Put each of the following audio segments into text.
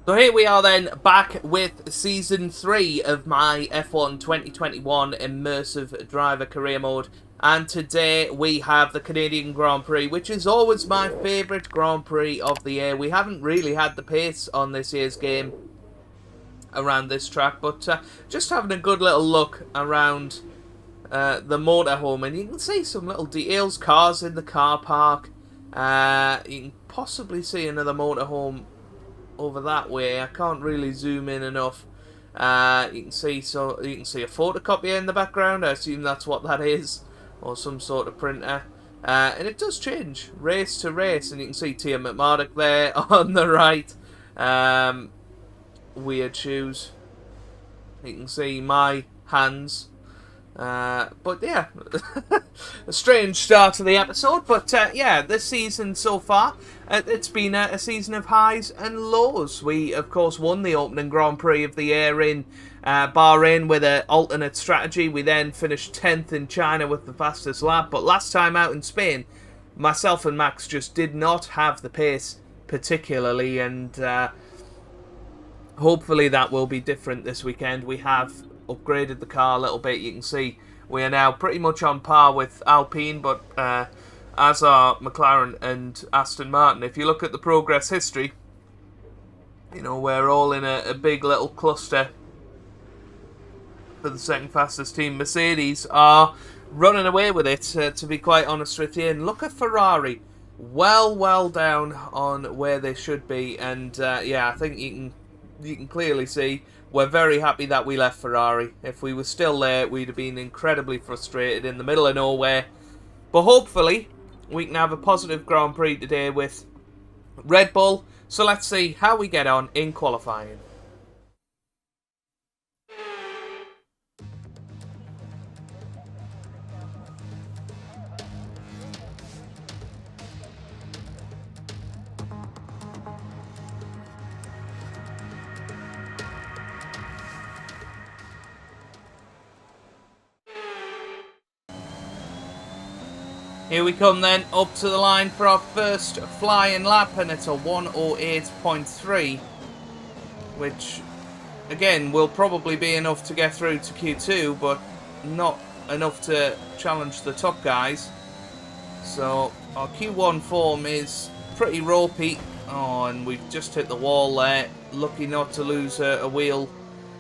So here we are then, back with Season 3 of my F1 2021 Immersive Driver Career Mode. And today we have the Canadian Grand Prix, which is always my favourite Grand Prix of the year. We haven't really had the pace on this year's game around this track, but just having a good little look around the motorhome, and you can see some little details, cars in the car park. You can possibly see another motorhome over that way. I can't really zoom in enough. You can see a photocopier in the background. I assume that's what that is, or some sort of printer. And it does change race to race, and you can see Tia McMurdoch there on the right. Weird shoes. You can see my hands. But yeah, a strange start to the episode. But yeah, this season so far, it's been a season of highs and lows. We, of course, won the opening Grand Prix of the year in Bahrain with an alternate strategy. We then finished 10th in China with the fastest lap. But last time out in Spain, myself and Max just did not have the pace particularly. And hopefully that will be different this weekend. We have upgraded the car a little bit. You can see we are now pretty much on par with Alpine, but as are McLaren and Aston Martin. If you look at the progress history, you know, we're all in a big little cluster for the second fastest team. Mercedes are running away with it, to be quite honest with you. And look at Ferrari, well down on where they should be. And yeah, I think you can clearly see we're very happy that we left Ferrari. If we were still there, we'd have been incredibly frustrated in the middle of nowhere. But hopefully, we can have a positive Grand Prix today with Red Bull. So let's see how we get on in qualifying. Here we come then, up to the line for our first flying lap, and it's a 1:08.3, which, again, will probably be enough to get through to Q2, but not enough to challenge the top guys. So, our Q1 form is pretty ropey. Oh, and we've just hit the wall there. Lucky not to lose a wheel.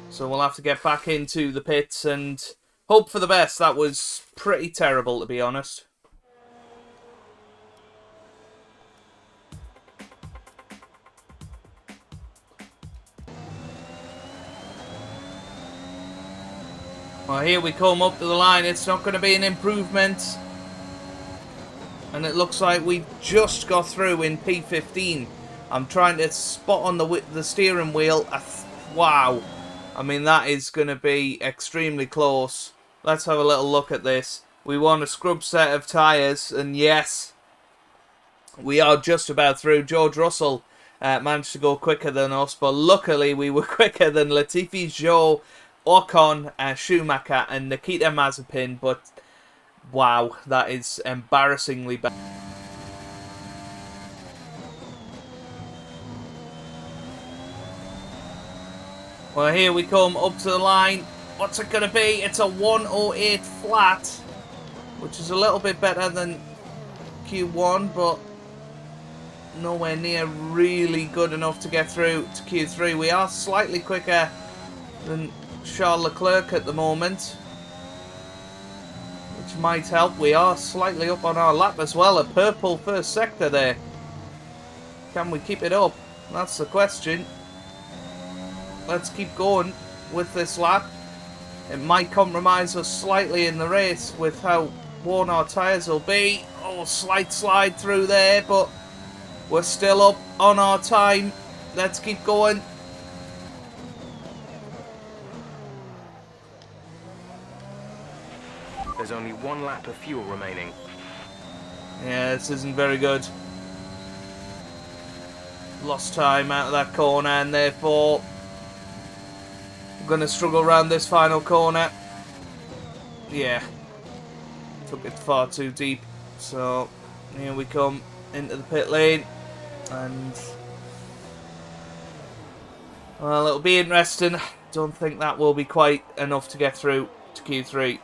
So we'll have to get back into the pits and hope for the best. That was pretty terrible, to be honest. Well, here we come up to the line. It's not going to be an improvement. And it looks like we've just got through in P15. I'm trying to spot on the steering wheel. Wow. I mean, that is going to be extremely close. Let's have a little look at this. We want a scrub set of tyres. And yes, we are just about through. George Russell managed to go quicker than us. But luckily, we were quicker than Latifi, Zhou, Ocon, Schumacher and Nikita Mazepin, but wow, that is embarrassingly bad. Well, here we come up to the line. What's it going to be? It's a 1:08 flat, which is a little bit better than Q1, but nowhere near really good enough to get through to Q3. We are slightly quicker than Charles Leclerc at the moment, which might help. We are slightly up on our lap as well. A purple first sector there. Can we keep it up? That's the question. Let's keep going with this lap. It might compromise us slightly in the race with how worn our tyres will be. Oh, slight slide through there, but we're still up on our time. Let's keep going. There's only one lap of fuel remaining. Yeah, this isn't very good. Lost time out of that corner, and therefore I'm going to struggle around this final corner. Yeah, took it far too deep. So here we come into the pit lane, and Well, it'll be interesting. Don't think that will be quite enough to get through to Q3.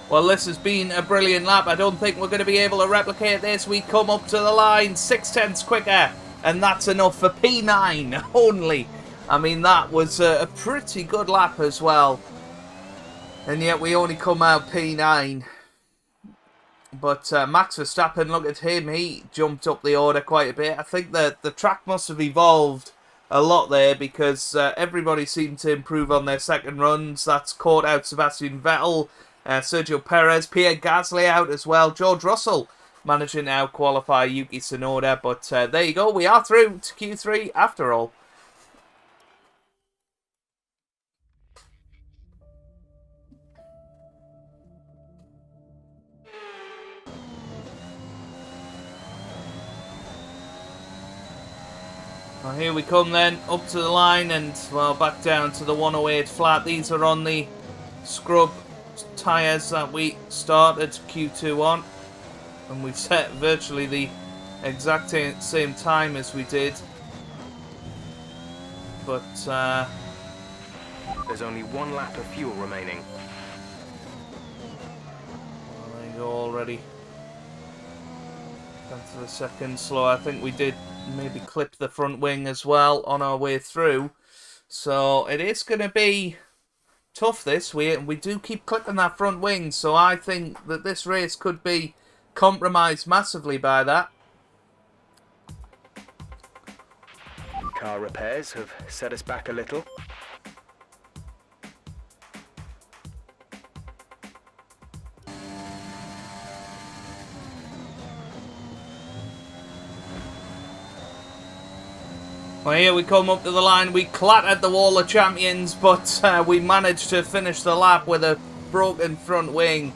Well, this has been a brilliant lap. I don't think we're going to be able to replicate this. We come up to the line 0.6 quicker, and that's enough for P9 only. I mean, that was a pretty good lap as well. And yet we only come out P9. But Max Verstappen, look at him. He jumped up the order quite a bit. I think that the track must have evolved a lot there because everybody seemed to improve on their second runs. That's caught out Sebastian Vettel, Sergio Perez, Pierre Gasly out as well. George Russell managing to out-qualify Yuki Tsunoda. But there you go. We are through to Q3 after all. Well, here we come then, up to the line and, well, back down to the 108 flat. These are on the scrub tyres that we started Q2 on. And we've set virtually the exact same time as we did. But, There's only 1 lap of fuel remaining. Well, there you go already. Down to the second slow. I think we did maybe clip the front wing as well on our way through. So it is going to be tough this. We do keep clipping that front wing. So I think that this race could be compromised massively by that. Car repairs have set us back a little. Well, here we come up to the line. We clattered the wall of champions, but we managed to finish the lap with a broken front wing.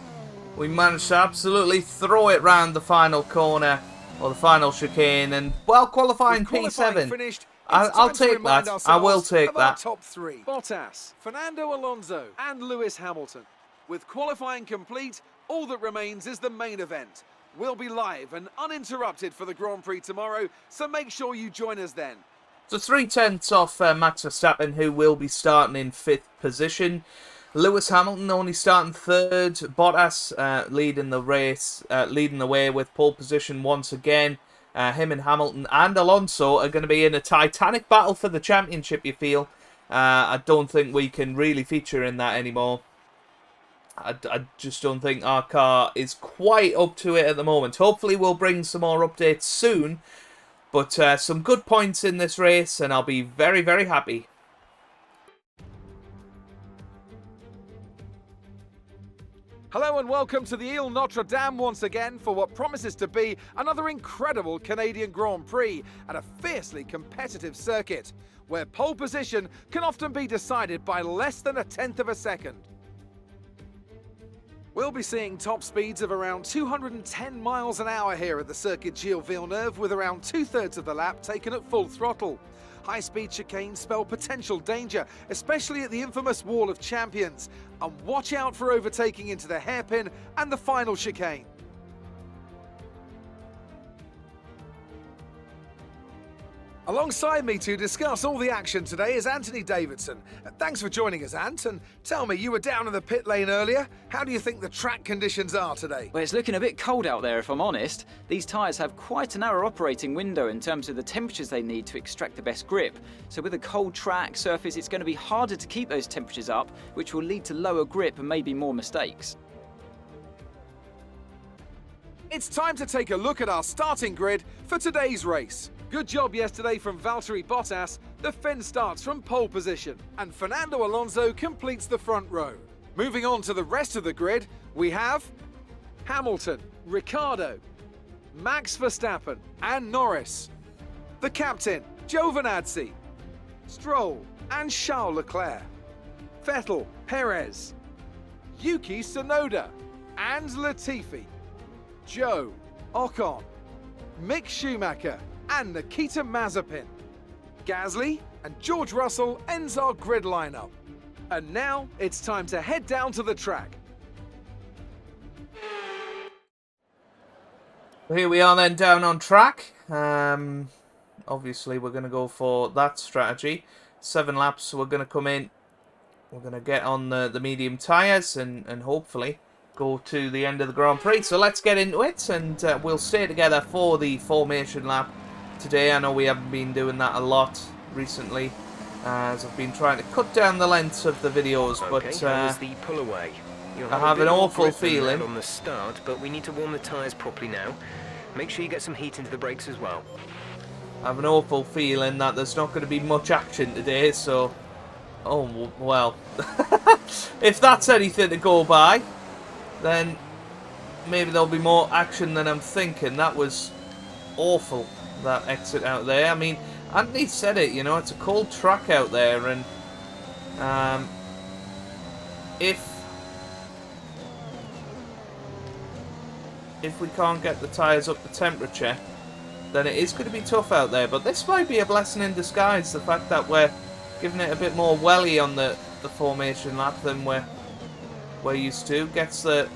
We managed to absolutely throw it round the final corner, or the final chicane, and well, qualifying P7. Finished, I'll take that. I will take that. Top 3. Bottas, Fernando Alonso and Lewis Hamilton. With qualifying complete, all that remains is the main event. We'll be live and uninterrupted for the Grand Prix tomorrow, so make sure you join us then. So 3/10 off Max Verstappen, who will be starting in 5th position. Lewis Hamilton only starting 3rd. Bottas leading the race, leading the way with pole position once again. Him and Hamilton and Alonso are going to be in a titanic battle for the championship, you feel. I don't think we can really feature in that anymore. I just don't think our car is quite up to it at the moment. Hopefully we'll bring some more updates soon. But some good points in this race, and I'll be very, very happy. Hello and welcome to the Ile Notre Dame once again for what promises to be another incredible Canadian Grand Prix at a fiercely competitive circuit, where pole position can often be decided by less than 1/10 of a second. We'll be seeing top speeds of around 210 miles an hour here at the Circuit Gilles Villeneuve, with around 2/3 of the lap taken at full throttle. High-speed chicanes spell potential danger, especially at the infamous Wall of Champions. And watch out for overtaking into the hairpin and the final chicane. Alongside me to discuss all the action today is Anthony Davidson. Thanks for joining us, Ant. And tell me, you were down in the pit lane earlier. How do you think the track conditions are today? Well, it's looking a bit cold out there, if I'm honest. These tyres have quite a narrow operating window in terms of the temperatures they need to extract the best grip. So with a cold track surface, it's going to be harder to keep those temperatures up, which will lead to lower grip and maybe more mistakes. It's time to take a look at our starting grid for today's race. Good job yesterday from Valtteri Bottas. The Finn starts from pole position, and Fernando Alonso completes the front row. Moving on to the rest of the grid, we have Hamilton, Ricciardo, Max Verstappen and Norris. The captain, Giovinazzi, Stroll and Charles Leclerc. Vettel, Perez, Yuki Tsunoda and Latifi. Joe, Ocon, Mick Schumacher and Nikita Mazepin. Gasly and George Russell ends our grid lineup. And now it's time to head down to the track. Here we are then down on track. Obviously we're going to go for that strategy. 7 laps, so we're going to come in. We're going to get on the medium tyres and hopefully go to the end of the Grand Prix. So let's get into it, and we'll stay together for the formation lap today. I know we haven't been doing that a lot recently, as I've been trying to cut down the lengths of the videos, Okay, but that was the pull away. You'll I have a an bit more awful grip than feeling. that on the start, but we need to warm the tyres properly now. Make sure you get some heat into the brakes as well. I have an awful feeling that there's not going to be much action today, so... Oh, well. If that's anything to go by, then maybe there'll be more action than I'm thinking. That was awful, that exit out there. I mean, Anthony said it, you know, it's a cold track out there, and if we can't get the tyres up to temperature, then it is going to be tough out there. But this might be a blessing in disguise, the fact that we're giving it a bit more welly on the formation lap than we're used to. Gets the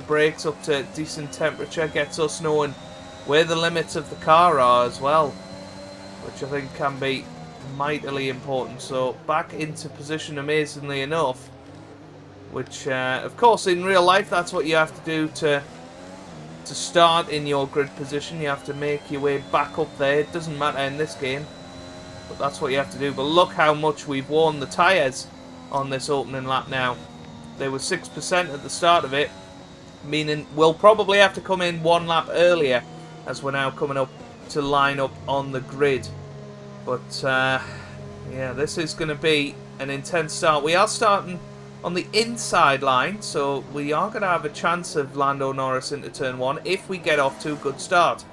brakes up to decent temperature, gets us knowing where the limits of the car are as well, which I think can be mightily important. So back into position amazingly enough, which of course in real life that's what you have to do to start in your grid position. You have to make your way back up there. It doesn't matter in this game, but that's what you have to do. But look how much we've worn the tyres on this opening lap now. They were 6% at the start of it, meaning we'll probably have to come in 1 lap earlier as we're now coming up to line up on the grid. But yeah, this is going to be an intense start. We are starting on the inside line, so we are going to have a chance of Lando Norris into turn 1 if we get off to a good start.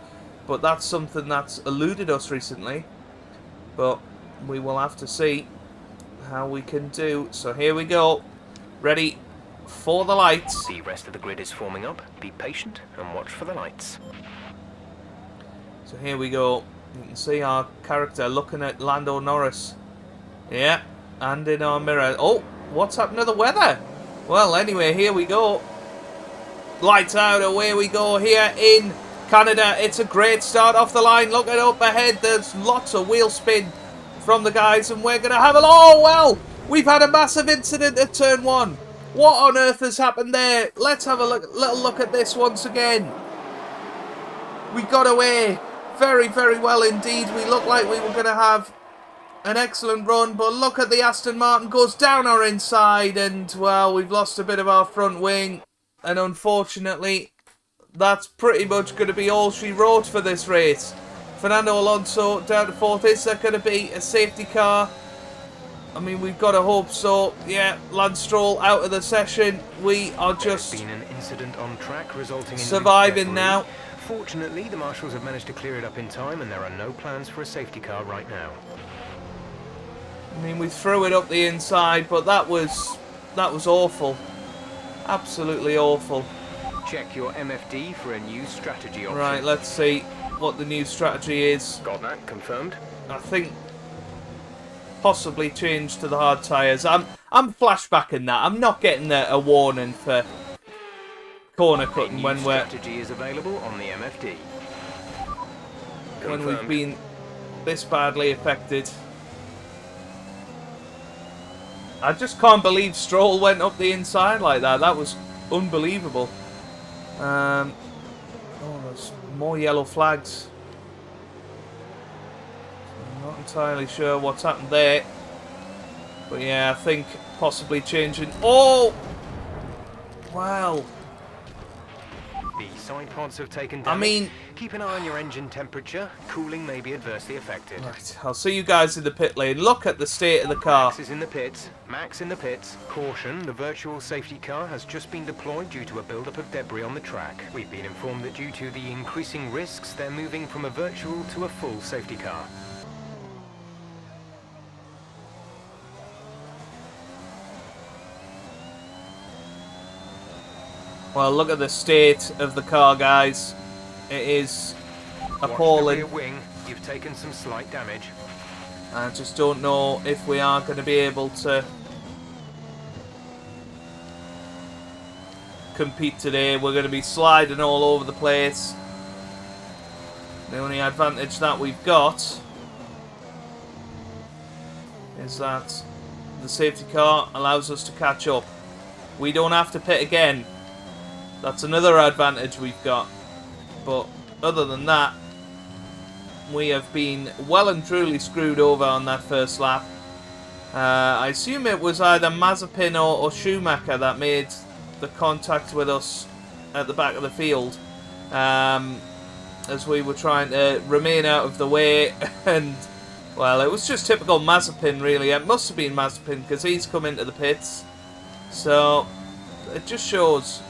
But that's something that's eluded us recently. But we will have to see how we can do. So here we go. Ready for the lights. The rest of the grid is forming up. Be patient and watch for the lights. So here we go. You can see our character looking at Lando Norris. Yeah, and in our mirror. Oh, what's happened to the weather? Well, anyway, here we go. Lights out, away we go here in Canada. It's a great start off the line. Look at up ahead. There's lots of wheel spin from the guys, and we're going to have a... Oh, well, we've had a massive incident at turn 1. What on earth has happened there? Let's have a little look at this once again. We got away very, very well indeed. We looked like we were going to have an excellent run, but look at the Aston Martin goes down our inside, and, well, we've lost a bit of our front wing, and unfortunately, that's pretty much going to be all she wrote for this race. Fernando Alonso down to 4th. Is there going to be a safety car? I mean, we've got to hope so. Yeah, Lance Stroll out of the session. We are just There's been an incident on track resulting in surviving now. Fortunately, the marshals have managed to clear it up in time, and there are no plans for a safety car right now. I mean, we threw it up the inside, but that was awful. Absolutely awful. Check your MFD for a new strategy option. Right, let's see what the new strategy is. Got that confirmed? I think possibly change to the hard tyres. I'm flashbacking that. I'm not getting a warning for corner cutting when strategy is available on the MFD. When we've been this badly affected. I just can't believe Stroll went up the inside like that. That was unbelievable. Oh, there's more yellow flags. I'm not entirely sure what's happened there. But yeah, I think possibly changing... Oh! Wow. The side pods have taken damage. I mean... Keep an eye on your engine temperature. Cooling may be adversely affected. Right, I'll see you guys in the pit lane. Look at the state of the car. Max is in the pits. Max in the pits. Caution, the virtual safety car has just been deployed due to a buildup of debris on the track. We've been informed that due to the increasing risks, they're moving from a virtual to a full safety car. Well, look at the state of the car, guys. It is appalling. Watch the rear wing. You've taken some slight damage. I just don't know if we are going to be able to compete today. We're going to be sliding all over the place. The only advantage that we've got is that the safety car allows us to catch up. We don't have to pit again. That's another advantage we've got. But other than that, we have been well and truly screwed over on that first lap. I assume it was either Mazepin or Schumacher that made the contact with us at the back of the field, as we were trying to remain out of the way. And, well, it was just typical Mazepin, really. It must have been Mazepin, because he's come into the pits. So, it just shows,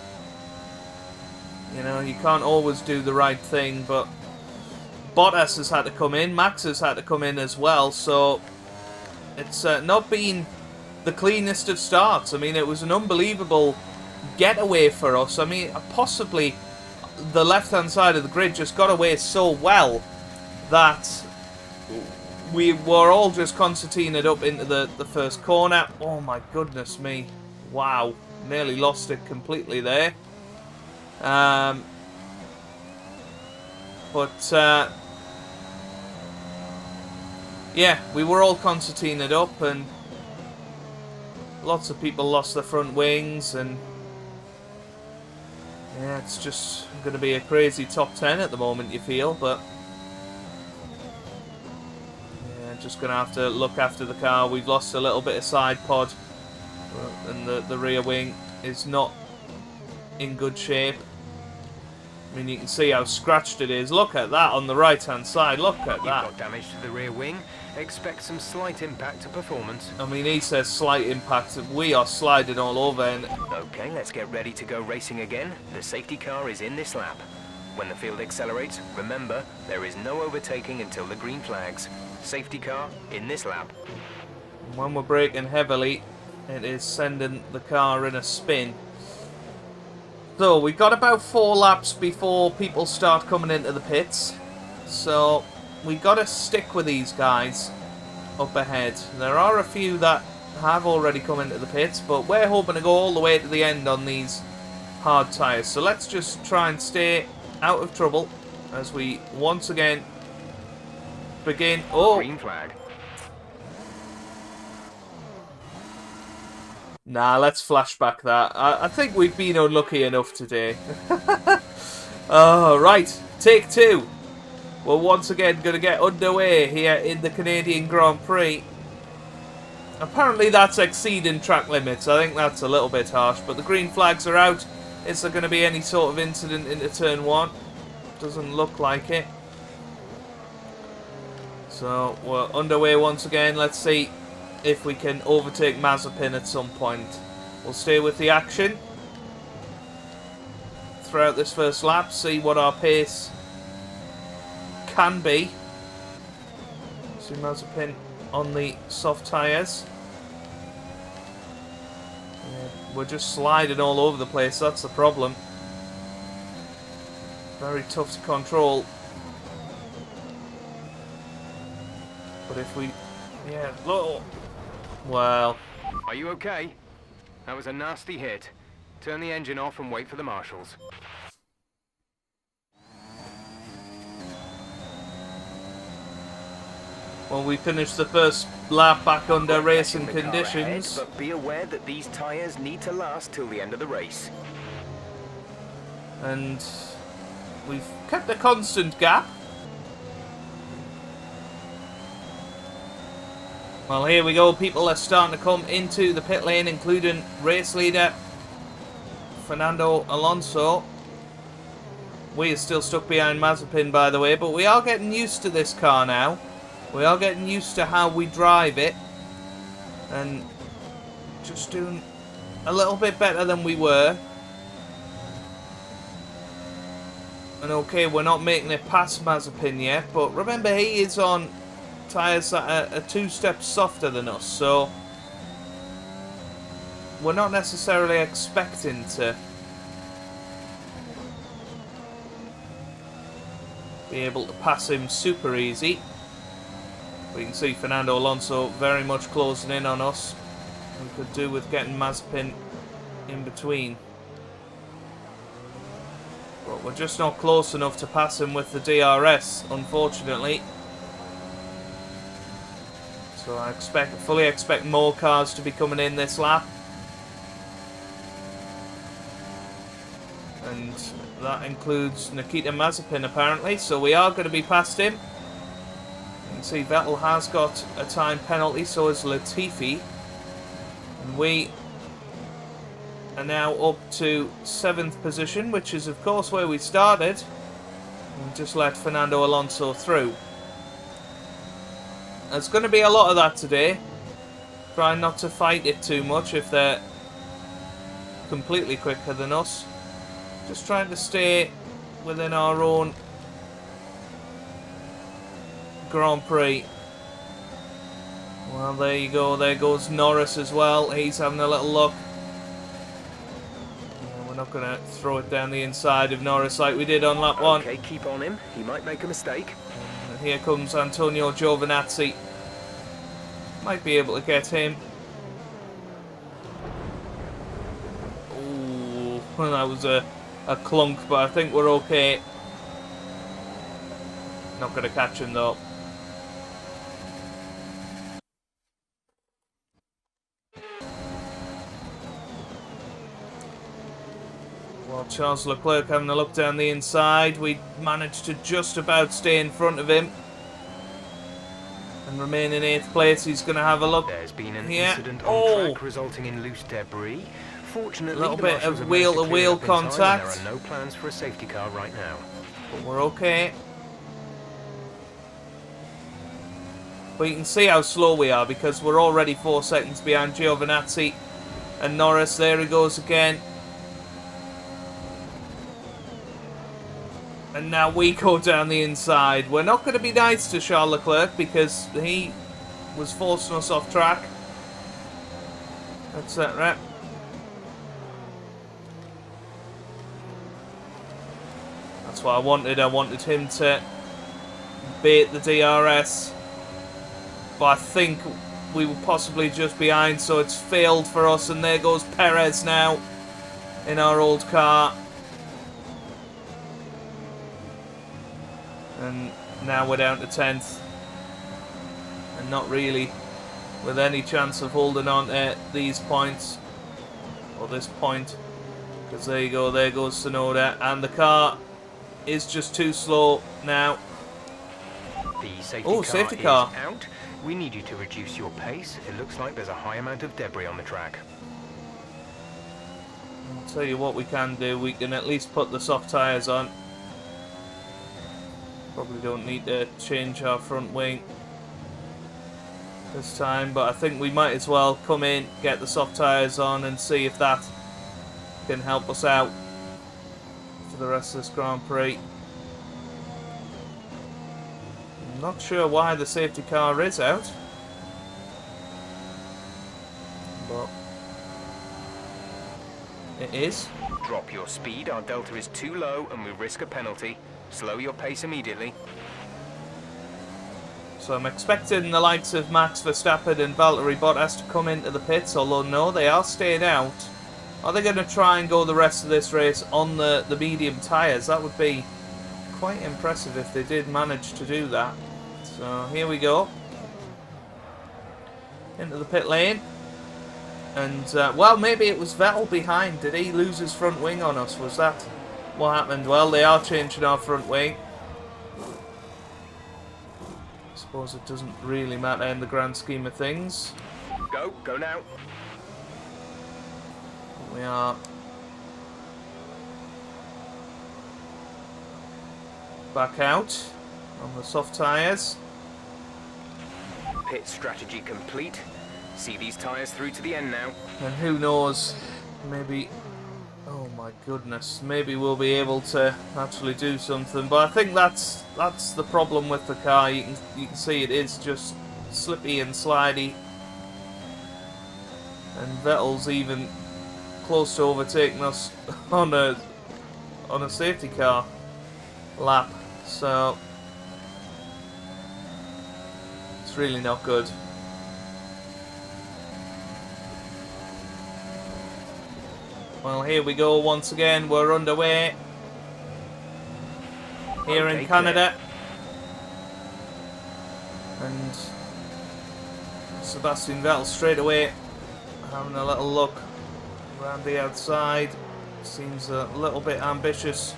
you know, you can't always do the right thing. But Bottas has had to come in, Max has had to come in as well, so it's not been the cleanest of starts. I mean, it was an unbelievable getaway for us. I mean, possibly the left-hand side of the grid just got away so well that we were all just concertinaed up into the first corner. Oh my goodness me. Wow. Nearly lost it completely there. Yeah, we were all concertinaed up, and lots of people lost their front wings, and yeah, it's just going to be a crazy top 10 at the moment, you feel, but yeah, just going to have to look after the car. We've lost a little bit of side pod, and the rear wing is not in good shape. I mean, you can see how scratched it is. Look at that on the right-hand side. Look at that. You've got damage to the rear wing. Expect some slight impact to performance. I mean, he says slight impact. We are sliding all over. And Okay, let's get ready to go racing again. The safety car is in this lap. When the field accelerates, remember, there is no overtaking until the green flags. Safety car in this lap. when we're braking heavily, it is sending the car in a spin. So we've got about 4 laps before people start coming into the pits. So we've got to stick with these guys up ahead. There are a few that have already come into the pits, but we're hoping to go all the way to the end on these hard tyres. So let's just try and stay out of trouble as we once again begin. Oh! Green flag. Nah, let's flashback that. I think we've been unlucky enough today. Oh, right. Take 2. We're once again going to get underway here in the Canadian Grand Prix. Apparently that's exceeding track limits. I think that's a little bit harsh, but the green flags are out. Is there going to be any sort of incident into turn 1? Doesn't look like it. So we're underway once again. Let's see if we can overtake Mazepin at some point. We'll stay with the action throughout this first lap, see what our pace can be. See Mazepin on the soft tyres. Yeah, we're just sliding all over the place, that's the problem. Very tough to control. But if we... yeah, look... well... Are you okay? That was a nasty hit. Turn the engine off and wait for the marshals. Well, we finished the first lap back under racing Checking the car conditions. ahead, but be aware that these tyres need to last till the end of the race. And we've kept a constant gap. Well, here we go. People are starting to come into the pit lane, including race leader Fernando Alonso. We are still stuck behind Mazepin, by the way, but we are getting used to this car now. We are getting used to how we drive it, and just doing a little bit better than we were. And okay, we're not making it past Mazepin yet, but remember he is on tyres that are 2 steps softer than us, so we're not necessarily expecting to be able to pass him super easy. We can see Fernando Alonso very much closing in on us. We could do with getting Mazepin in between. But But we're just not close enough to pass him with the DRS, unfortunately. So I fully expect more cars to be coming in this lap. And that includes Nikita Mazepin apparently, so we are going to be past him. You can see Vettel has got a time penalty, so is Latifi. And we are now up to 7th position, which is of course where we started. And just let Fernando Alonso through. There's going to be a lot of that today. Try not to fight it too much if they're completely quicker than us. Just trying to stay within our own Grand Prix. Well, there you go. There goes Norris as well. He's having a little look. Yeah, we're not going to throw it down the inside of Norris like we did on lap 1. Okay, keep on him. He might make a mistake. And here comes Antonio Giovinazzi. Might be able to get him. Ooh, that was a clunk, but I think we're okay. Not going to catch him though. Well, Charles Leclerc having a look down the inside. We managed to just about stay in front of him and remain in 8th place. He's going to have a look. There's been an here. incident on track resulting in loose debris. Fortunately, A little the bit marshals of have managed to wheel-to-wheel clear up in time, contact. and there are no plans for a safety car right now. But we're okay. But you can see how slow we are because we're already 4 seconds behind Giovinazzi and Norris. There he goes again. And now we go down the inside. We're not going to be nice to Charles Leclerc because he was forcing us off track, etc. That's what I wanted. I wanted him to bait the DRS. But I think we were possibly just behind, so it's failed for us. And there goes Perez now in our old car. And now we're down to 10th. And not really with any chance of holding on to these points. Or this point. Because there you go, there goes Tsunoda. And the car is just too slow now. The safety car is out. We need you to reduce your pace. It looks like there's a high amount of debris on the track. I'll tell you what we can do. We can at least put the soft tyres on. Probably don't need to change our front wing this time, but I think we might as well come in, get the soft tyres on and see if that can help us out for the rest of this Grand Prix. I'm not sure why the safety car is out, but it is. Drop your speed. Our delta is too low and we risk a penalty. Slow your pace immediately. So I'm expecting the likes of Max Verstappen and Valtteri Bottas to come into the pits, although no, they are staying out. Are they going to try and go the rest of this race on the medium tyres? That would be quite impressive if they did manage to do that. So here we go. Into the pit lane. And, well, maybe it was Vettel behind. Did he lose his front wing on us? Was that what happened? Well, they are changing our front wing. I suppose it doesn't really matter in the grand scheme of things. Go now. We are back out on the soft tyres. Pit strategy complete. See these tyres through to the end now. And who knows, maybe, oh my goodness, maybe we'll be able to actually do something. But I think that's the problem with the car. You can see it is just slippy and slidey. And Vettel's even close to overtaking us on a safety car lap. So it's really not good. Well, here we go once again. We're underway. here in Canada. And Sebastian Vettel straight away having a little look around the outside. Seems a little bit ambitious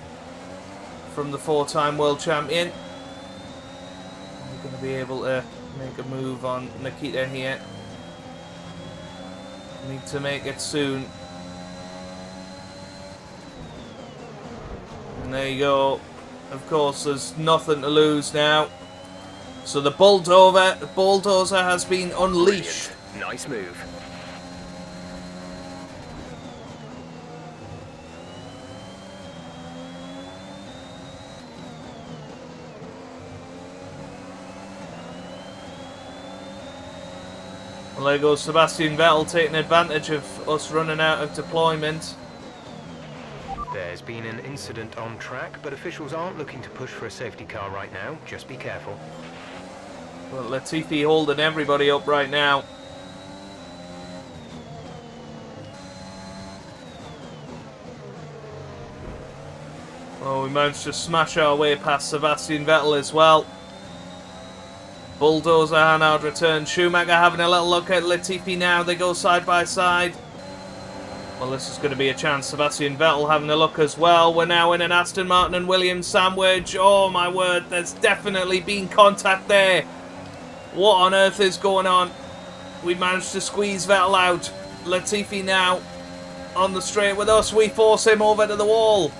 from the 4-time world champion. We're going to be able to make a move on Nikita here. Need to make it soon. And there you go. Of course, there's nothing to lose now. So the bulldozer has been unleashed. Brilliant. Nice move. Well, there goes Sebastian Vettel taking advantage of us running out of deployment. There's been an incident on track, but officials aren't looking to push for a safety car right now. Just be careful. Well, Latifi holding everybody up right now. Oh, we managed to smash our way past Sebastian Vettel as well. Bulldozer Hanaud return. Schumacher having a little look at Latifi now. They go side by side. Well, this is going to be a chance. Sebastian Vettel having a look as well. We're now in an Aston Martin and Williams sandwich. Oh my word, there's definitely been contact there. What on earth is going on? We managed to squeeze Vettel out. Latifi now on the straight with us. We force him over to the wall.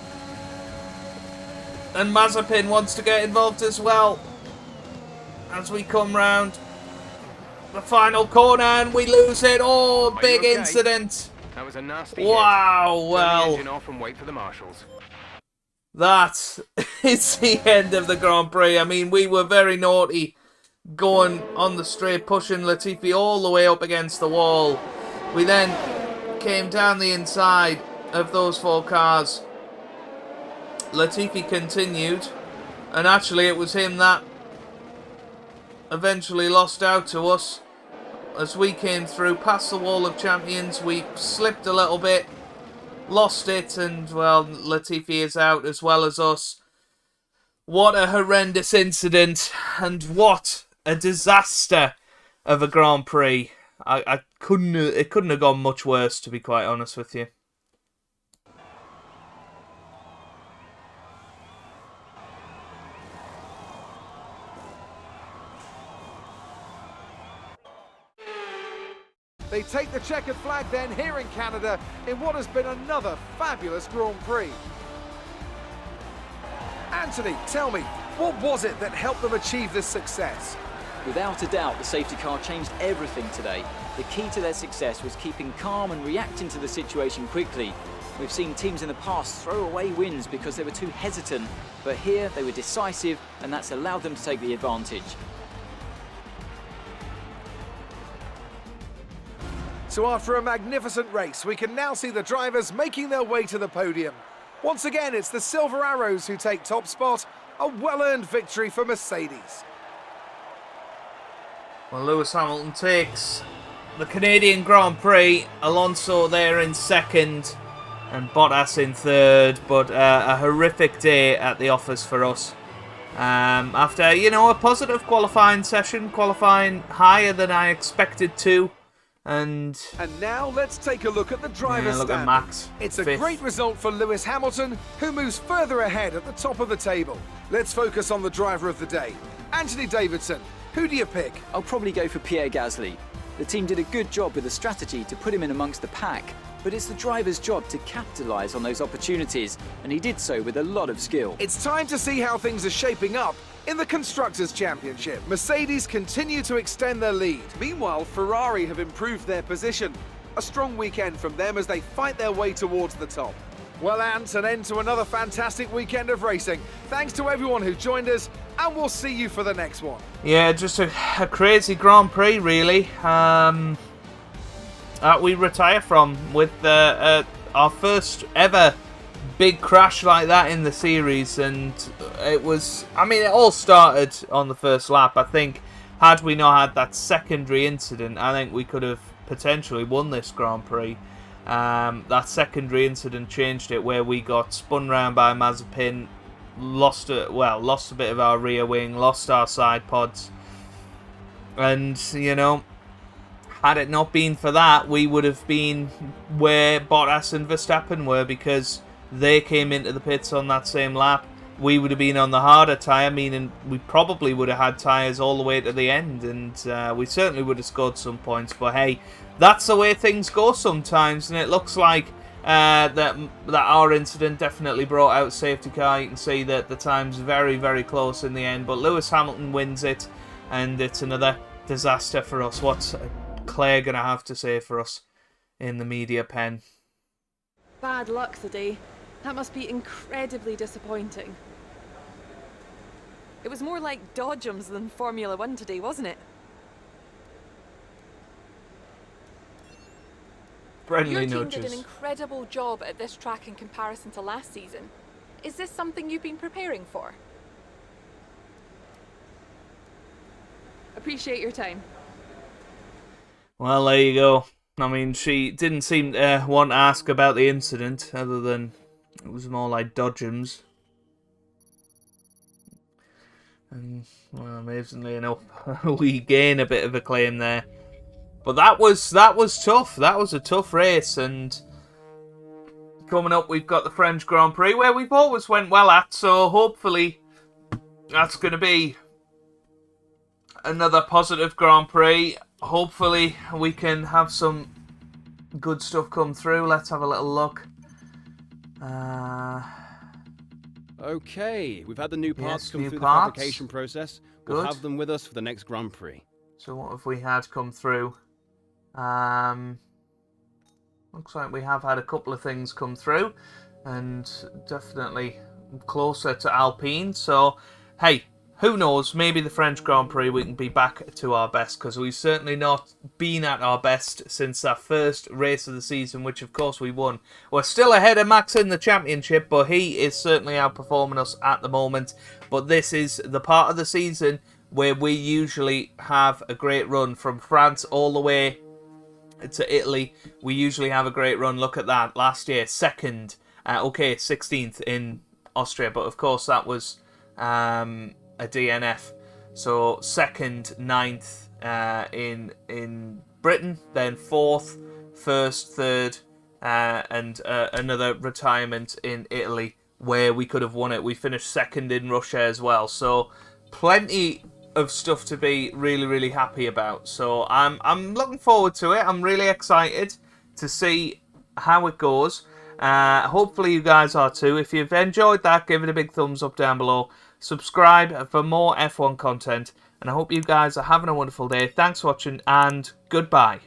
And Mazepin wants to get involved as well. As we come round the final corner and we lose it. Oh, big incident. That was a nasty wow, hit. well. Turn the engine off and wait for the marshals. That is the end of the Grand Prix. I mean, we were very naughty going on the straight, pushing Latifi all the way up against the wall. We then came down the inside of those 4 cars. Latifi continued, and actually it was him that eventually lost out to us. As we came through past the wall of champions, we slipped a little bit, lost it, and well, Latifi is out as well as us. What a horrendous incident, and what a disaster of a Grand Prix. It couldn't have gone much worse, to be quite honest with you. They take the checkered flag then here in Canada in what has been another fabulous Grand Prix. Anthony, tell me, what was it that helped them achieve this success? Without a doubt, the safety car changed everything today. The key to their success was keeping calm and reacting to the situation quickly. We've seen teams in the past throw away wins because they were too hesitant, but here they were decisive, and that's allowed them to take the advantage. So after a magnificent race, we can now see the drivers making their way to the podium. Once again, it's the Silver Arrows who take top spot, a well-earned victory for Mercedes. Well, Lewis Hamilton takes the Canadian Grand Prix. Alonso there in second and Bottas in third, but a horrific day at the office for us. After, you know, a positive qualifying session, qualifying higher than I expected to. And now let's take a look at the driver's look at standing. Max. It's a Fifth. great result for Lewis Hamilton, who moves further ahead at the top of the table. Let's focus on the driver of the day. Anthony Davidson, who do you pick? I'll probably go for Pierre Gasly. The team did a good job with the strategy to put him in amongst the pack, but it's the driver's job to capitalise on those opportunities, and he did so with a lot of skill. It's time to see how things are shaping up in the Constructors' Championship. Mercedes continue to extend their lead. Meanwhile, Ferrari have improved their position. A strong weekend from them as they fight their way towards the top. Well, Ant, an end to another fantastic weekend of racing. Thanks to everyone who joined us, and we'll see you for the next one. Yeah, just a crazy Grand Prix, really. We retire from with our first ever big crash like that in the series, and it was, I mean, it all started on the first lap. I think had we not had that secondary incident, I think we could have potentially won this Grand Prix. That secondary incident changed it, where we got spun round by Mazepin lost a bit of our rear wing, lost our side pods, and you know, had it not been for that, we would have been where Bottas and Verstappen were, because they came into the pits on that same lap. We would have been on the harder tyre, meaning we probably would have had tyres all the way to the end, and we certainly would have scored some points. But hey, that's the way things go sometimes, and it looks like that our incident definitely brought out safety car. You can see that the time's very, very close in the end, but Lewis Hamilton wins it, and it's another disaster for us. What's Claire going to have to say for us in the media pen? Bad luck today. That must be incredibly disappointing. It was more like dodgems than Formula 1 today, wasn't it? Friendly Your team nudges. did an incredible job at this track in comparison to last season. Is this something you've been preparing for? Appreciate your time. Well, there you go. I mean, she didn't seem to want to ask about the incident, other than it was more like dodgems. And, well, amazingly enough, we gain a bit of acclaim there. But that was tough. That was a tough race, and coming up we've got the French Grand Prix, where we've always went well at, so hopefully that's going to be another positive Grand Prix. Hopefully we can have some good stuff come through. Let's have a little look. Okay, we've had the new parts come new through parts. the fabrication process. We'll Good. have them with us for the next Grand Prix. So what have we had come through? Looks like we have had a couple of things come through, and definitely closer to Alpine. So, hey, who knows? Maybe the French Grand Prix we can be back to our best, because we've certainly not been at our best since that first race of the season, which of course we won. We're still ahead of Max in the championship, but he is certainly outperforming us at the moment. But this is the part of the season where we usually have a great run, from France all the way to Italy. We usually have a great run. Look at that. Last year, second. 16th in Austria, but of course that was a DNF. So second, 9th in Britain, then 4th, 1st, 3rd, and another retirement in Italy where we could have won it. We finished second in Russia as well. So plenty of stuff to be really, really happy about. So I'm looking forward to it. I'm really excited to see how it goes. Hopefully you guys are too. If you've enjoyed that, give it a big thumbs up down below. Subscribe for more F1 content. And I hope you guys are having a wonderful day. Thanks for watching, and goodbye.